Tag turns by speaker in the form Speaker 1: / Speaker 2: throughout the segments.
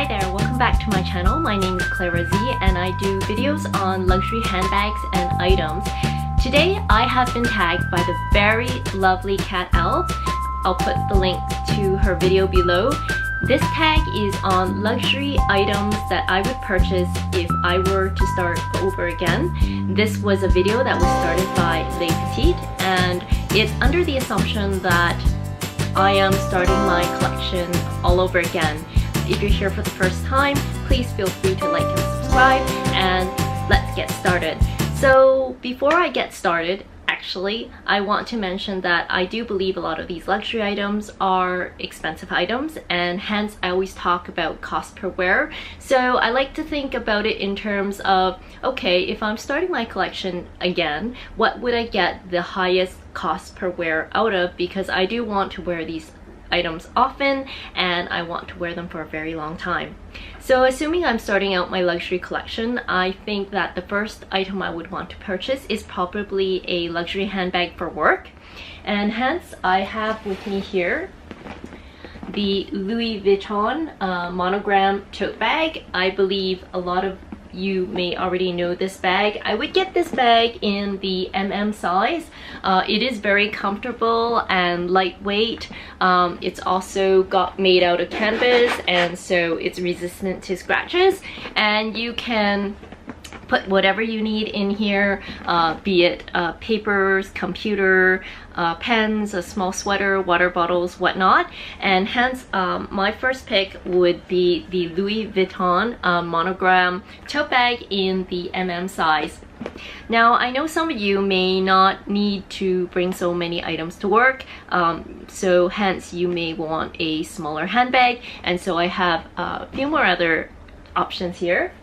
Speaker 1: Hi there, welcome back to my channel. My name is Clara Z and I do videos on luxury handbags and items. Today I have been tagged by the very lovely Cat L. I'll put the link to her video below. This tag is on luxury items that I would purchase if I were to start over again. This was a video that was started by Lei Petite and it's under the assumption that I am starting my collection all over again. If you're here for the first time, please feel free to like and subscribe, and let's get started. So before I get started, actually, I want to mention that I do believe a lot of these luxury items are expensive items, and hence I always talk about cost per wear. So I like to think about it in terms of, okay, if I'm starting my collection again, what would I get the highest cost per wear out of? Because I do want to wear these items often and I want to wear them for a very long time. So assuming I'm starting out my luxury collection, I think that the first item I would want to purchase is probably a luxury handbag for work, and hence I have with me here the Louis Vuitton monogram tote bag. I believe a lot of you may already know this bag. I would get this bag in the MM size. It is very comfortable and lightweight. It's also made out of canvas, and so it's resistant to scratches, and you can put whatever you need in here, be it papers, computer, pens, a small sweater, water bottles, whatnot. And hence my first pick would be the Louis Vuitton monogram tote bag in the MM size. Now I know some of you may not need to bring so many items to work, so hence you may want a smaller handbag, and so I have a few more other options here.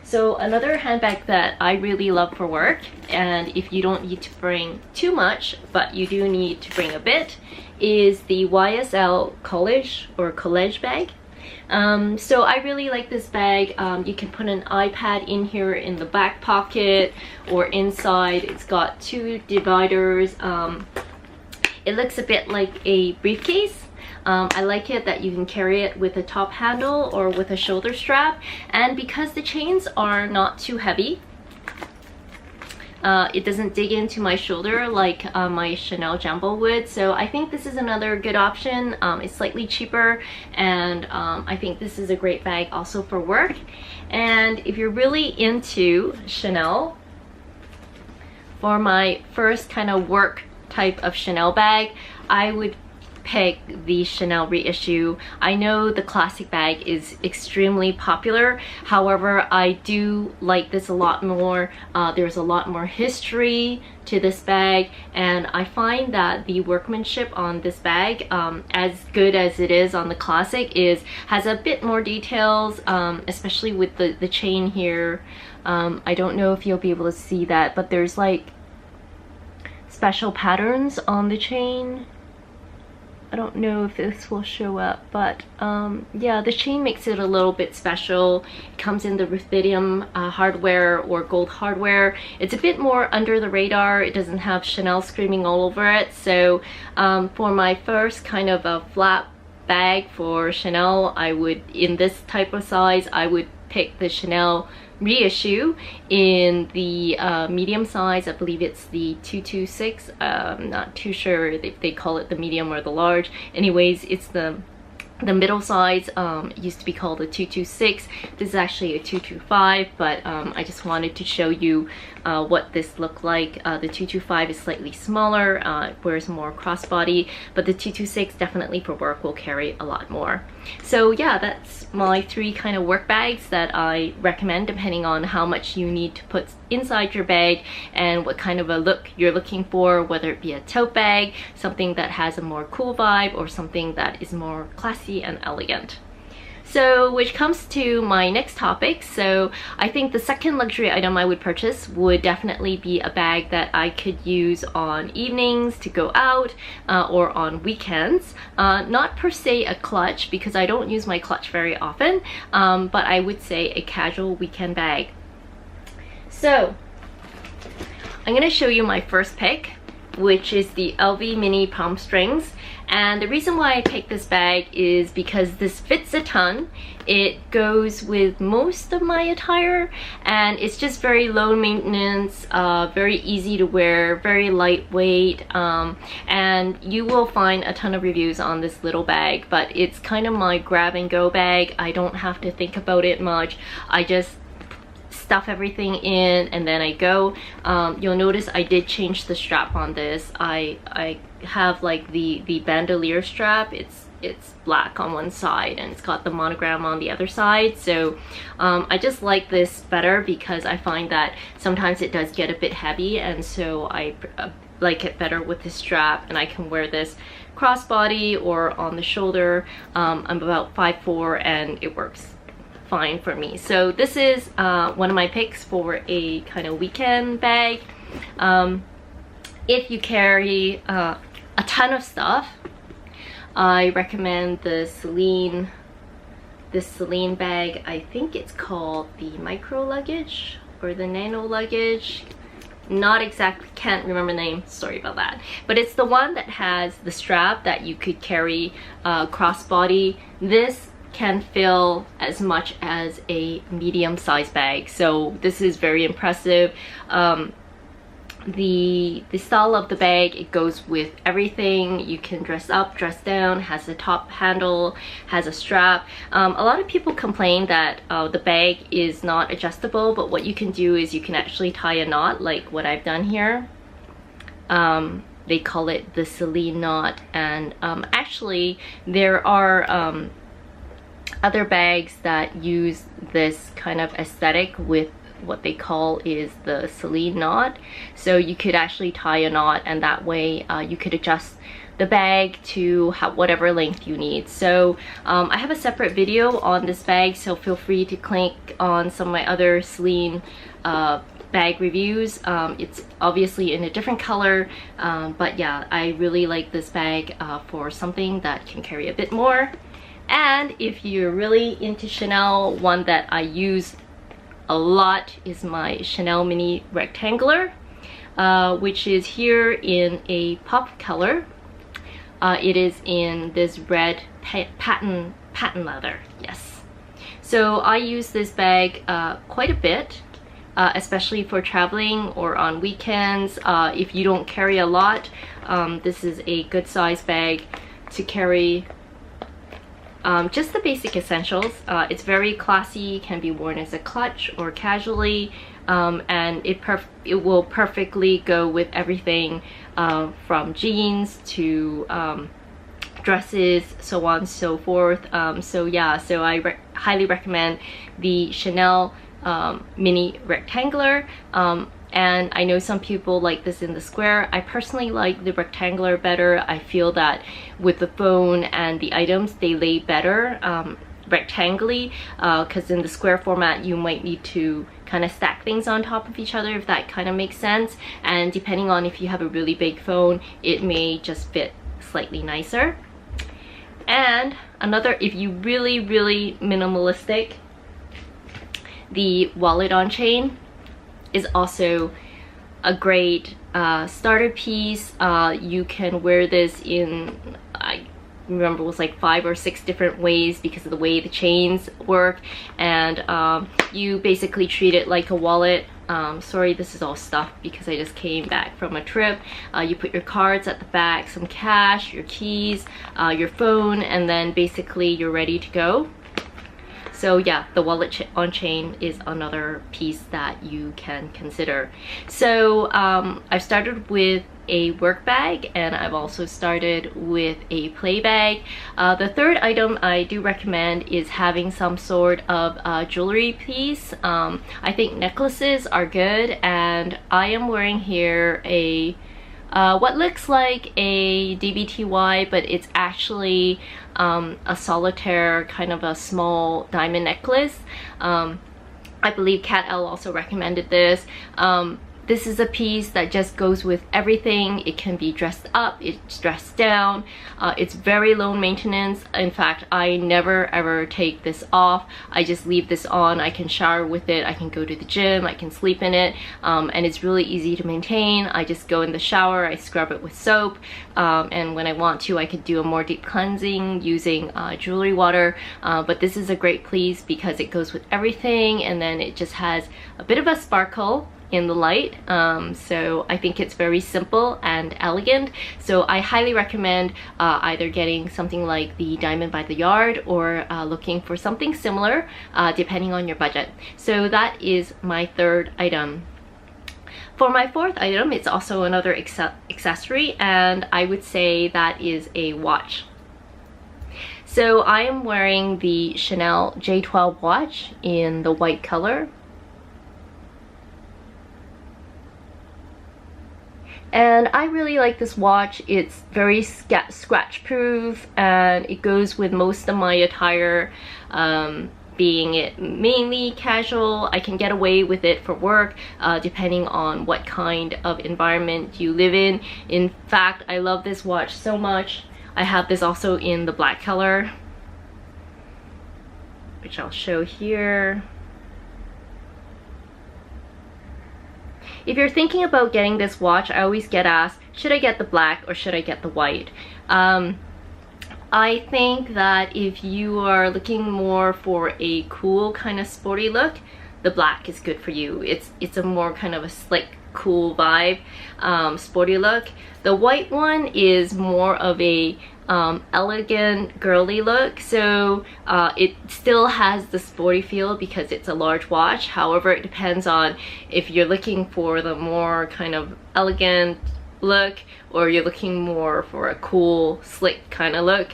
Speaker 1: So another handbag that I really love for work, and if you don't need to bring too much but you do need to bring a bit, is the YSL college bag. So I really like this bag. You can put an iPad in here in the back pocket or inside. It's got two dividers. It looks a bit like a briefcase. I like it that you can carry it with a top handle or with a shoulder strap, and because the chains are not too heavy, it doesn't dig into my shoulder like my Chanel Jumbo would. So I think this is another good option. It's slightly cheaper, and I think this is a great bag also for work. And if you're really into Chanel, for my first kind of work type of Chanel bag, I would pick the Chanel reissue. I know the classic bag is extremely popular, however I do like this a lot more. There's a lot more history to this bag, and I find that the workmanship on this bag, as good as it is on the classic, has a bit more details, especially with the chain here. I don't know if you'll be able to see that, but there's like special patterns on the chain. I don't know if this will show up, but yeah, the chain makes it a little bit special. It comes in the ruthenium hardware or gold hardware. It's a bit more under the radar. It doesn't have Chanel screaming all over it. So for my first kind of a flat bag for Chanel, I would, in this type of size, I would pick the Chanel reissue in the medium size. I believe it's the 226. I'm not too sure if they call it the medium or the large. Anyways, it's the middle size. It used to be called a 226. This is actually a 225, but I just wanted to show you what this looked like. The 225 is slightly smaller, it wears more crossbody, but the 226 definitely for work will carry a lot more. So yeah, that's my three kind of work bags that I recommend depending on how much you need to put inside your bag and what kind of a look you're looking for, whether it be a tote bag, something that has a more cool vibe, or something that is more classy and elegant. So which comes to my next topic. So I think the second luxury item I would purchase would definitely be a bag that I could use on evenings to go out or on weekends. Not per se a clutch, because I don't use my clutch very often, but I would say a casual weekend bag. So I'm going to show you my first pick. which is the LV mini palm strings. And the reason why I picked this bag is because this fits a ton. It goes with most of my attire, and it's just very low maintenance, very easy to wear, very lightweight, and you will find a ton of reviews on this little bag, but it's kind of my grab and go bag. I don't have to think about it much. I just stuff everything in and then I go. You'll notice I did change the strap on this. I have like the bandolier strap. It's black on one side and it's got the monogram on the other side. So I just like this better because I find that sometimes it does get a bit heavy, and so I like it better with the strap, and I can wear this crossbody or on the shoulder. I'm about 5'4" and it works fine for me. So this is one of my picks for a kind of weekend bag. If you carry a ton of stuff, I recommend the Celine bag. I think it's called the micro luggage or the nano luggage. Not exactly, can't remember the name, sorry about that. But it's the one that has the strap that you could carry crossbody. This can fill as much as a medium-sized bag, so this is very impressive. The style of the bag, it goes with everything. You can dress up, dress down, has a top handle, has a strap. A lot of people complain that the bag is not adjustable, but what you can do is you can actually tie a knot like what I've done here. They call it the Celine knot, and actually there are other bags that use this kind of aesthetic with what they call is the Celine knot. So you could actually tie a knot, and that way you could adjust the bag to whatever length you need. So I have a separate video on this bag, so feel free to click on some of my other Celine bag reviews. It's obviously in a different color, but yeah, I really like this bag for something that can carry a bit more. And if you're really into Chanel, one that I use a lot is my Chanel Mini Rectangular, which is here in a pop color. It is in this red patent leather, yes. So I use this bag quite a bit, especially for traveling or on weekends. If you don't carry a lot, this is a good size bag to carry just the basic essentials. It's very classy, can be worn as a clutch or casually, and it will perfectly go with everything from jeans to dresses, so on and so forth. So yeah, so I highly recommend the Chanel Mini Rectangular. And I know some people like this in the square. I personally like the rectangular better. I feel that with the phone and the items, they lay better rectangly, because in the square format you might need to kind of stack things on top of each other, if that kind of makes sense. And depending on if you have a really big phone, it may just fit slightly nicer. And another, if you really minimalistic, the wallet on chain is also a great starter piece. You can wear this in, I remember it was like 5 or 6 different ways because of the way the chains work, and you basically treat it like a wallet. Sorry, this is all stuffed because I just came back from a trip. You put your cards at the back, some cash, your keys, your phone, and then basically you're ready to go. So yeah, the wallet on chain is another piece that you can consider. So I've started with a work bag, and I've also started with a play bag. The third item I do recommend is having some sort of jewelry piece. I think necklaces are good, and I am wearing here a what looks like a DBTY, but it's actually a solitaire, kind of a small diamond necklace. I believe Kat L also recommended this. This is a piece that just goes with everything. It can be dressed up, it's dressed down. It's very low maintenance. In fact, I never ever take this off. I just leave this on. I can shower with it, I can go to the gym, I can sleep in it, and it's really easy to maintain. I just go in the shower, I scrub it with soap, and when I want to, I could do a more deep cleansing using jewelry water. But this is a great piece because it goes with everything, and then it just has a bit of a sparkle in the light. So I think it's very simple and elegant. So I highly recommend either getting something like the Diamond by the Yard or looking for something similar depending on your budget. So that is my third item. For my fourth item, it's also another accessory, and I would say that is a watch. So I am wearing the Chanel J12 watch in the white color. And I really like this watch. It's very scratch proof, and it goes with most of my attire, being it mainly casual. I can get away with it for work depending on what kind of environment you live in. In fact, I love this watch so much. I have this also in the black color, which I'll show here. If you're thinking about getting this watch, I always get asked, should I get the black or should I get the white? I think that if you are looking more for a cool kind of sporty look, the black is good for you. It's a more kind of a slick, cool vibe, sporty look. The white one is more of a elegant, girly look. So it still has the sporty feel because it's a large watch. However, it depends on if you're looking for the more kind of elegant look or you're looking more for a cool, slick kind of look.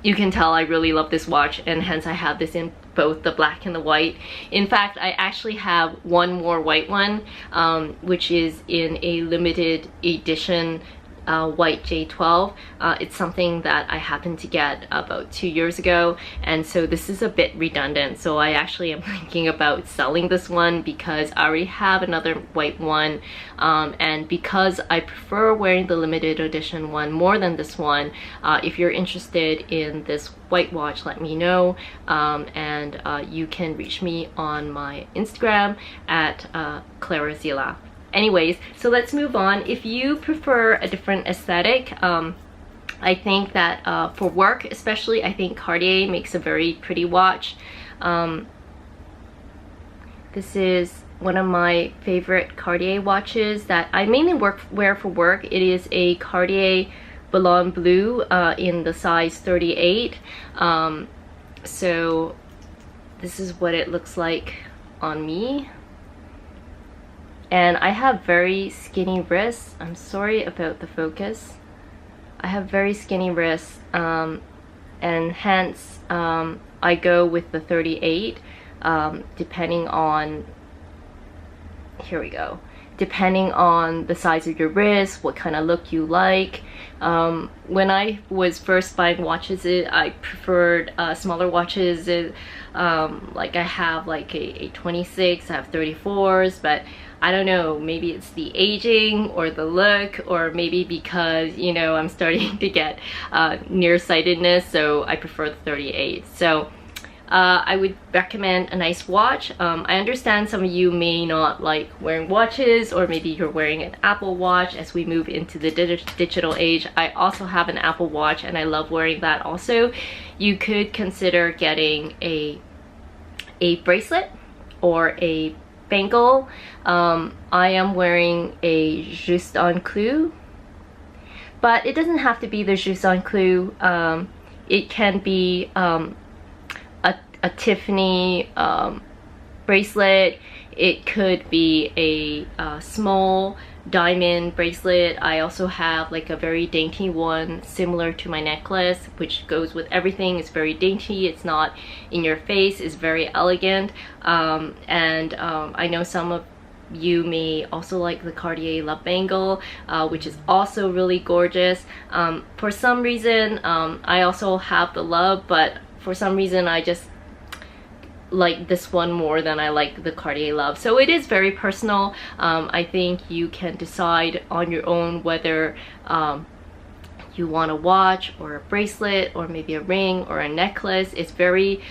Speaker 1: You can tell I really love this watch, and hence I have this in both the black and the white. In fact, I actually have one more white one, which is in a limited edition white J12. It's something that I happened to get about 2 years ago, and so this is a bit redundant. So I actually am thinking about selling this one because I already have another white one, and because I prefer wearing the limited edition one more than this one. If you're interested in this white watch, let me know, and you can reach me on my Instagram at ClaraZila. Anyways, so let's move on. If you prefer a different aesthetic, I think that for work especially, I think Cartier makes a very pretty watch. This is one of my favorite Cartier watches that I mainly wear for work. It is a Cartier Boulogne Blue in the size 38. So this is what it looks like on me. And I have very skinny wrists. I'm sorry about the focus. I have very skinny wrists, and hence I go with the 38, depending on, here we go, depending on the size of your wrist, what kind of look you like. When I was first buying watches, I preferred smaller watches. Like I have like a 26, I have 34s, but I don't know, maybe it's the aging or the look, or maybe because, you know, I'm starting to get nearsightedness, so I prefer the 38. So I would recommend a nice watch. I understand some of you may not like wearing watches, or maybe you're wearing an Apple Watch as we move into the digital age. I also have an Apple Watch and I love wearing that also. You could consider getting a bracelet or a bangle. I am wearing a Juste un Clou, but it doesn't have to be the Juste un Clou. It can be a Tiffany bracelet. It could be a small diamond bracelet. I also have like a very dainty one similar to my necklace, which goes with everything. It's very dainty, it's not in your face, it's very elegant, and I know some of you may also like the Cartier Love Bangle, which is also really gorgeous. For some reason, I also have the Love, but for some reason I just like this one more than I like the Cartier Love. So it is very personal. I think you can decide on your own whether you want a watch or a bracelet or maybe a ring or a necklace. It's very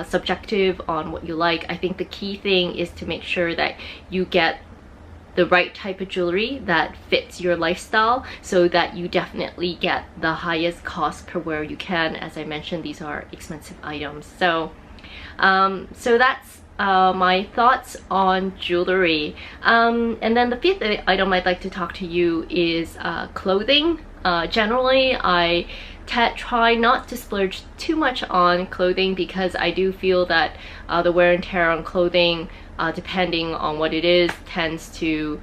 Speaker 1: subjective on what you like. I think the key thing is to make sure that you get the right type of jewelry that fits your lifestyle, so that you definitely get the highest cost per wear you can. As I mentioned, these are expensive items. So that's my thoughts on jewelry. And then the fifth item I'd like to talk to you is clothing. Generally, I try not to splurge too much on clothing, because I do feel that the wear and tear on clothing, depending on what it is, tends to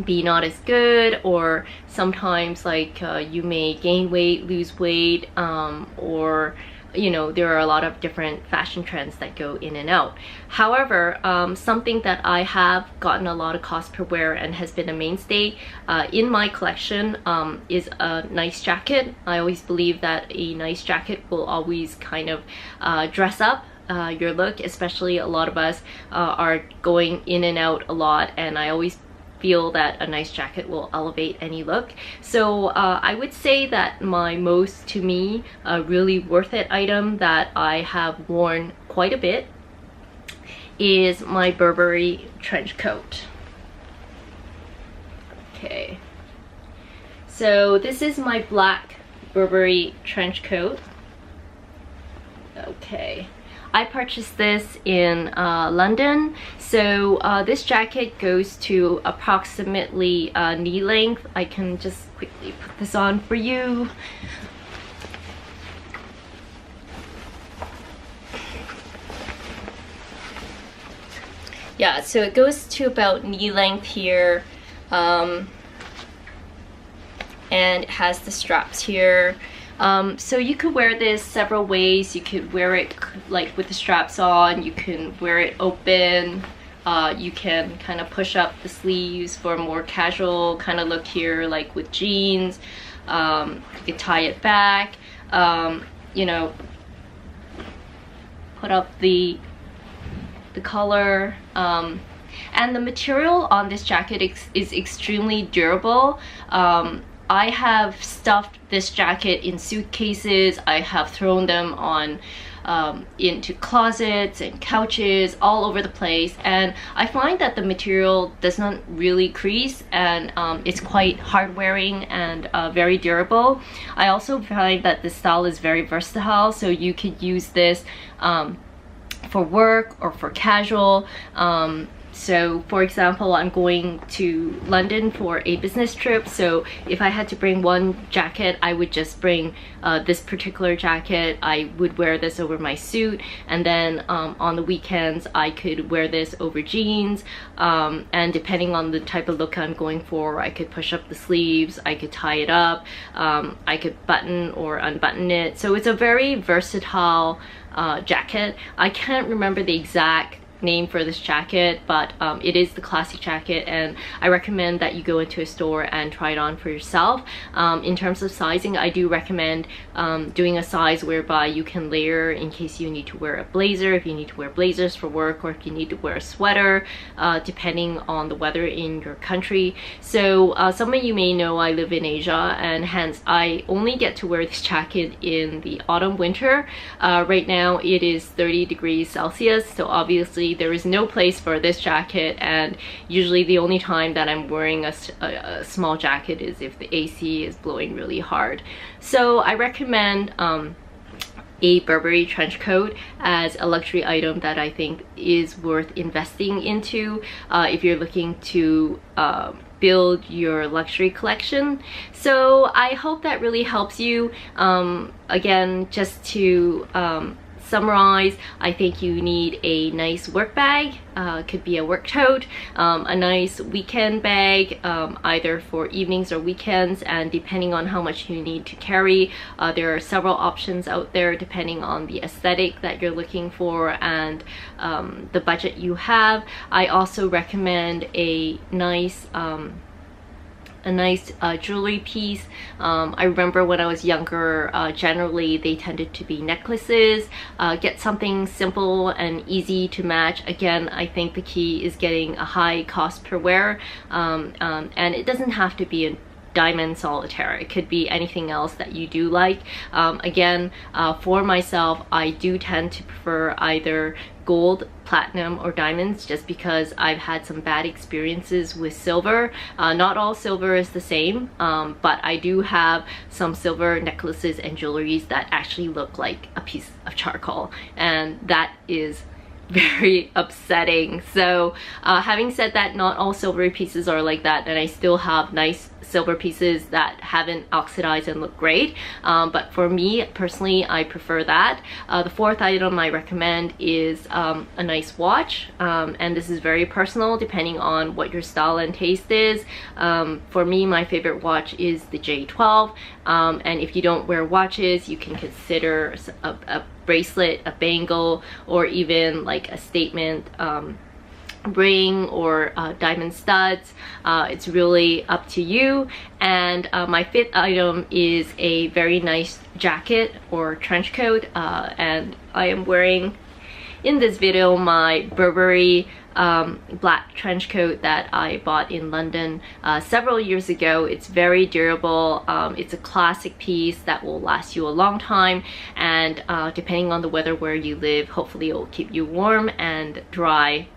Speaker 1: be not as good, or sometimes like you may gain weight, lose weight, or you know, there are a lot of different fashion trends that go in and out. However, something that I have gotten a lot of cost per wear and has been a mainstay in my collection is a nice jacket. I always believe that a nice jacket will always kind of dress up your look, especially a lot of us are going in and out a lot, and I always feel that a nice jacket will elevate any look. So I would say that my most, to me, really worth it item that I have worn quite a bit is my Burberry trench coat. Okay, so this is my black Burberry trench coat. Okay, I purchased this in London. So this jacket goes to approximately knee length. I can just quickly put this on for you. Yeah, so it goes to about knee length here, and it has the straps here. So you could wear this several ways. You could wear it like with the straps on, you can wear it open, you can kind of push up the sleeves for a more casual kind of look here, like with jeans. You could tie it back, you know, put up the color. And the material on this jacket is extremely durable. I have stuffed this jacket in suitcases. I have thrown them on into closets and couches all over the place, and I find that the material does not really crease, and it's quite hard wearing and very durable. I also find that this style is very versatile, so you could use this for work or for casual. So for example, I'm going to London for a business trip, so if I had to bring one jacket, I would just bring this particular jacket. I would wear this over my suit, and then on the weekends I could wear this over jeans, and depending on the type of look I'm going for, I could push up the sleeves, I could tie it up, I could button or unbutton it. So it's a very versatile jacket. I can't remember the exact name for this jacket, but it is the classic jacket, and I recommend that you go into a store and try it on for yourself. In terms of sizing, I do recommend doing a size whereby you can layer in case you need to wear a blazer, if you need to wear blazers for work, or if you need to wear a sweater, depending on the weather in your country. So some of you may know I live in Asia, and hence I only get to wear this jacket in the autumn winter. Right now it is 30 degrees Celsius, so obviously there is no place for this jacket, and usually the only time that I'm wearing a small jacket is if the AC is blowing really hard. So I recommend a Burberry trench coat as a luxury item that I think is worth investing into if you're looking to build your luxury collection. So I hope that really helps you. Again, just to summarize, I think you need a nice work bag, could be a work tote, a nice weekend bag, either for evenings or weekends, and depending on how much you need to carry, there are several options out there depending on the aesthetic that you're looking for and the budget you have. I also recommend a nice a nice jewelry piece. I remember when I was younger, generally they tended to be necklaces. Get something simple and easy to match. Again, I think the key is getting a high cost per wear, and it doesn't have to be a diamond solitaire. It could be anything else that you do like. Again, for myself, I do tend to prefer either gold, platinum, or diamonds, just because I've had some bad experiences with silver. Not all silver is the same, but I do have some silver necklaces and jewelries that actually look like a piece of charcoal, and that is very upsetting. So having said that, not all silver pieces are like that, and I still have nice silver pieces that haven't oxidized and look great, but for me personally, I prefer that. The fourth item I recommend is a nice watch, and this is very personal depending on what your style and taste is. For me, my favorite watch is the J12, and if you don't wear watches, you can consider a bracelet, a bangle, or even like a statement ring or diamond studs. It's really up to you. And my fifth item is a very nice jacket or trench coat, and I am wearing in this video my Burberry black trench coat that I bought in London several years ago. It's very durable. It's a classic piece that will last you a long time, and depending on the weather where you live, hopefully it will keep you warm and dry,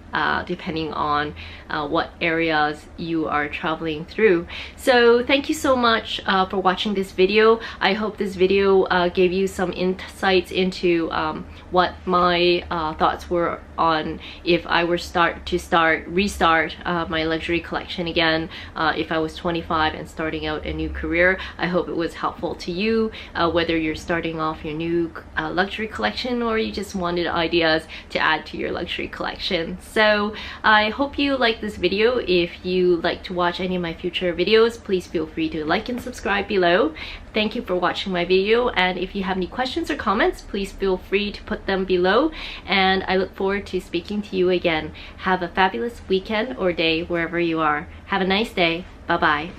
Speaker 1: depending on what areas you are traveling through. So thank you so much for watching this video. I hope this video gave you some insights into what my thoughts were on if I were restart my luxury collection again, if I was 25 and starting out a new career. I hope it was helpful to you, whether you're starting off your new luxury collection or you just wanted ideas to add to your luxury collection. So I hope you liked this video. If you like to watch any of my future videos, please feel free to like and subscribe below. Thank you for watching my video, and if you have any questions or comments, please feel free to put them below, and I look forward to speaking to you again. Have a fabulous weekend or day wherever you are. Have a nice day. Bye bye.